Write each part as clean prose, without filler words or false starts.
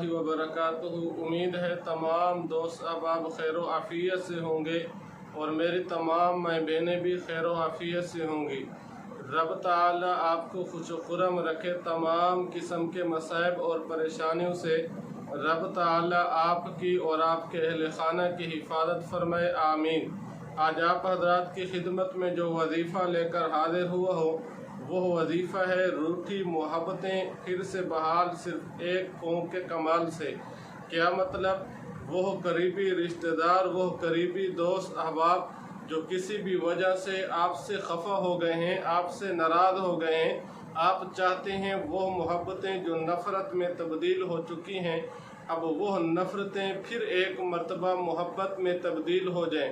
रहमतुल्लाहि व बरकातुहू। उम्मीद है तमाम दोस्त अहबाब खैर व आफ़ियत से होंगे और मेरी तमाम माँ बहनें भी खैर व आफ़ियत से होंगी। रब ताला आपको खुश व खुरम रखे तमाम किस्म के मसाइब और परेशानियों से। रब ताला आपकी और आपके अहल खाना की हिफाजत फरमाए, आमीन। आज आप हजरात की खिदमत में जो वजीफ़ा लेकर हाजिर हुआ हो वो वजीफ़ा है रूठी मोहब्बतें फिर से बहाल सिर्फ एक कौम के कमाल से। क्या मतलब? वो करीबी रिश्तेदार, वो करीबी दोस्त अहबाब जो किसी भी वजह से आपसे खफा हो गए हैं, आपसे नाराज़ हो गए हैं, आप चाहते हैं वो मोहब्बतें जो नफ़रत में तब्दील हो चुकी हैं अब वो नफ़रतें फिर एक मर्तबा मोहब्बत में तब्दील हो जाएं।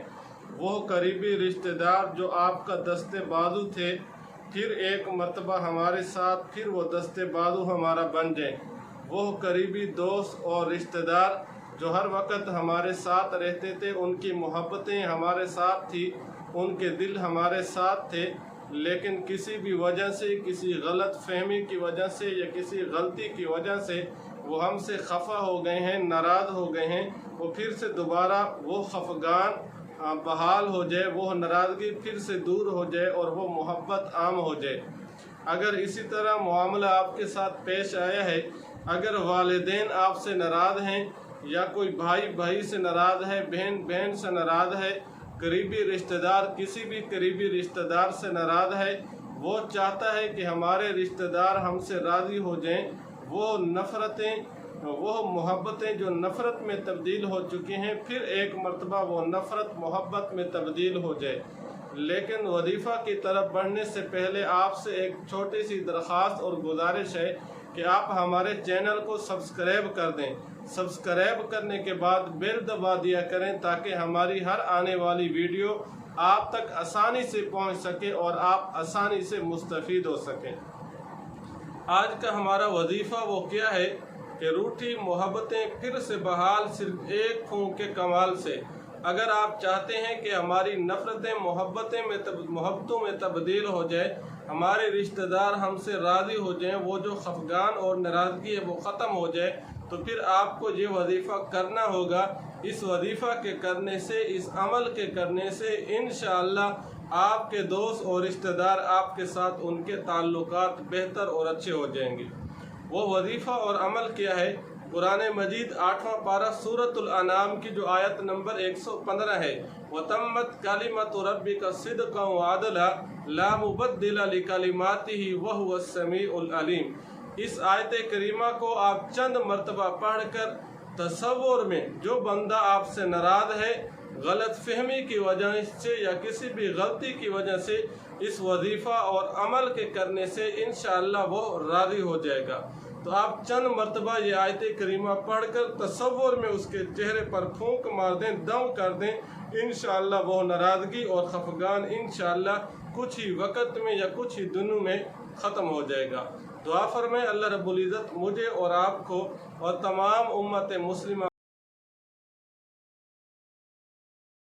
वो करीबी रिश्तेदार जो आपका दस्ते बाजू थे फिर एक मर्तबा हमारे साथ फिर वो दस्ते बाजू हमारा बन जाए। वो करीबी दोस्त और रिश्तेदार जो हर वक्त हमारे साथ रहते थे, उनकी मोहब्बतें हमारे साथ थी, उनके दिल हमारे साथ थे, लेकिन किसी भी वजह से, किसी गलत फहमी की वजह से या किसी गलती की वजह से वो हमसे खफा हो गए हैं, नाराज़ हो गए हैं। वो फिर से दोबारा वो खफगान बहाल हो जाए, वो नाराज़गी फिर से दूर हो जाए और वो मोहब्बत आम हो जाए। अगर इसी तरह मामला आपके साथ पेश आया है, अगर वालिदैन आपसे नाराज़ हैं या कोई भाई भाई से नाराज़ है, बहन बहन से नाराज़ है, करीबी रिश्तेदार किसी भी करीबी रिश्तेदार से नाराज़ है, वो चाहता है कि हमारे रिश्तेदार हमसे राज़ी हो जाएं, वो नफ़रतें, वो मोहब्बतें जो नफ़रत में तब्दील हो चुकी हैं फिर एक मर्तबा वो नफ़रत मोहब्बत में तब्दील हो जाए। लेकिन वजीफ़ा की तरफ बढ़ने से पहले आपसे एक छोटी सी दरख्वास्त और गुजारिश है कि आप हमारे चैनल को सब्सक्राइब कर दें। सब्सक्राइब करने के बाद बेल दबा दिया करें ताकि हमारी हर आने वाली वीडियो आप तक आसानी से पहुंच सके और आप आसानी से मुस्तफ़ीद हो सकें। आज का हमारा वजीफ़ा वो क्या है कि रूठी मोहब्बतें फिर से बहाल सिर्फ एक फूंक के कमाल से। अगर आप चाहते हैं कि हमारी नफ़रतें मोहब्बतों में तब्दील हो जाए, हमारे रिश्तेदार हमसे राज़ी हो जाएं, वो जो खफगान और नाराज़गी है वो ख़त्म हो जाए, तो फिर आपको ये वजीफ़ा करना होगा। इस वजीफ़ा के करने से, इस अमल के करने से इंशाअल्लाह आपके दोस्त और रिश्तेदार आपके साथ उनके ताल्लुकात बेहतर और अच्छे हो जाएंगे। वो वजीफ़ा और अमल क्या है? कुरान मजीद 8वां पारा सूरतुल अनाम की जो आयत नंबर 115 है, वतम्मत कलिमतु रब्बिका सिद्क़न व अदला ला मुबद्दिला लिकलिमातिही व हुवस समीउल अलीम। इस आयत करीमा को आप चंद मरतबा पढ़कर तसव्वुर में जो बंदा आपसे नाराज़ है, गलत फहमी की वजह से या किसी भी गलती की वजह से इस वजीफ़ा और अमल के करने से इंशाअल्लाह वो राज़ी हो जाएगा। तो आप चंद मरतबा ये आयत करीमा पढ़कर तसव्वुर में उसके चेहरे पर फूंक मार दें, दम कर दें, इंशाअल्लाह वो नाराज़गी और खफगान इंशाअल्लाह कुछ ही वक़्त में या कुछ ही दिनों में ख़त्म हो जाएगा। दुआ फरमाएं अल्लाह रब्बुल इज़्ज़त मुझे और आपको और तमाम उम्मत मुस्लिमा